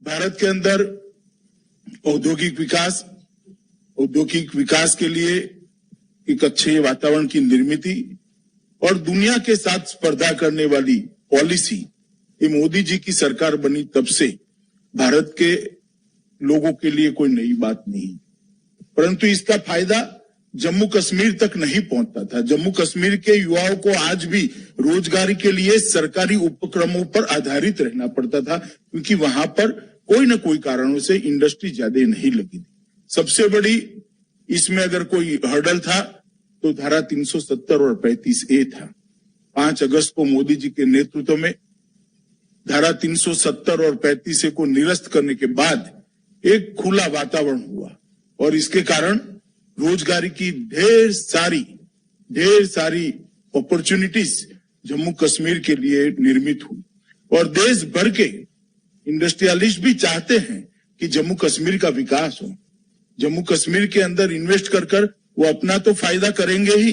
भारत के अंदर औद्योगिक विकास के लिए एक अच्छे वातावरण की निर्मित और दुनिया के साथ स्पर्धा करने वाली पॉलिसी ये मोदी जी की सरकार बनी तब से भारत के लोगों के लिए कोई नई बात नहीं, परंतु इसका फायदा जम्मू कश्मीर तक नहीं पहुंचता था। जम्मू कश्मीर के युवाओं को आज भी रोजगारी के लिए सरकारी उपक्रमों पर आधारित रहना पड़ता था, क्योंकि वहां पर कोई न कोई कारणों से इंडस्ट्री ज्यादा नहीं लगी थी। सबसे बड़ी इसमें अगर कोई हर्डल था तो धारा 370 और 35A था। 5 अगस्त को मोदी जी के नेतृत्व में धारा 370 और 35A को निरस्त करने के बाद एक खुला वातावरण हुआ और इसके कारण रोजगारी की ढेर सारी अपॉर्चुनिटीज जम्मू कश्मीर के लिए निर्मित हुई और देश भर के इंडस्ट्रियलिस्ट भी चाहते हैं कि जम्मू कश्मीर का विकास हो। जम्मू कश्मीर के अंदर इन्वेस्ट कर वो अपना तो फायदा करेंगे ही,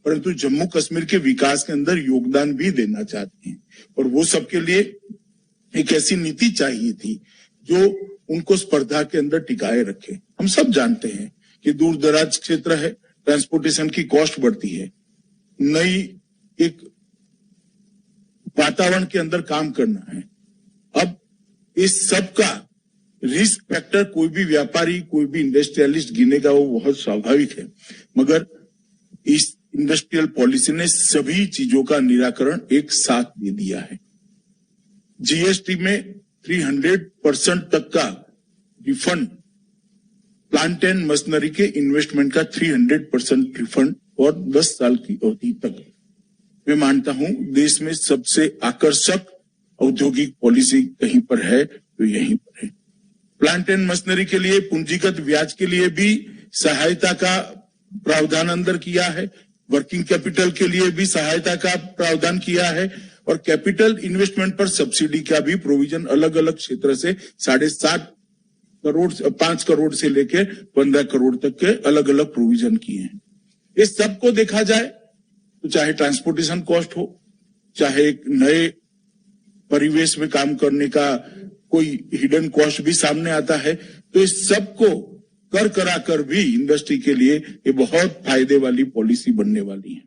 परंतु जम्मू कश्मीर के विकास के अंदर योगदान भी देना चाहते हैं और वो सबके लिए एक ऐसी नीति चाहिए थी जो उनको स्पर्धा के अंदर टिकाए रखे। हम सब जानते हैं कि दूर दराज क्षेत्र है, ट्रांसपोर्टेशन की कॉस्ट बढ़ती है, नई एक वातावरण के अंदर काम करना है। अब इस सब का रिस्क फैक्टर कोई भी व्यापारी, कोई भी इंडस्ट्रियलिस्ट गिनेगा, वो बहुत स्वाभाविक है, मगर इस इंडस्ट्रियल पॉलिसी ने सभी चीजों का निराकरण एक साथ दे दिया है। जीएसटी में 300% तक का रिफंड, प्लांट एंड मशीनरी के इन्वेस्टमेंट का 300% रिफंड और 10 साल की अवधि तक। मैं मानता हूं देश में सबसे आकर्षक औद्योगिक पॉलिसी कहीं पर है तो यहीं पर है। प्लांट एंड मशीनरी के लिए पूंजीगत ब्याज के लिए भी सहायता का प्रावधान अंदर किया है, वर्किंग कैपिटल के लिए भी सहायता का प्रावधान किया है और कैपिटल इन्वेस्टमेंट पर सब्सिडी का भी प्रोविजन अलग अलग क्षेत्र से 7.5 करोड़ 5 करोड़ से लेकर 15 करोड़ तक के अलग अलग प्रोविजन किए हैं। इस सब को देखा जाए तो चाहे ट्रांसपोर्टेशन कॉस्ट हो, चाहे एक नए परिवेश में काम करने का कोई हिडन कॉस्ट भी सामने आता है, तो इस सब को कर भी इंडस्ट्री के लिए ये बहुत फायदे वाली पॉलिसी बनने वाली है।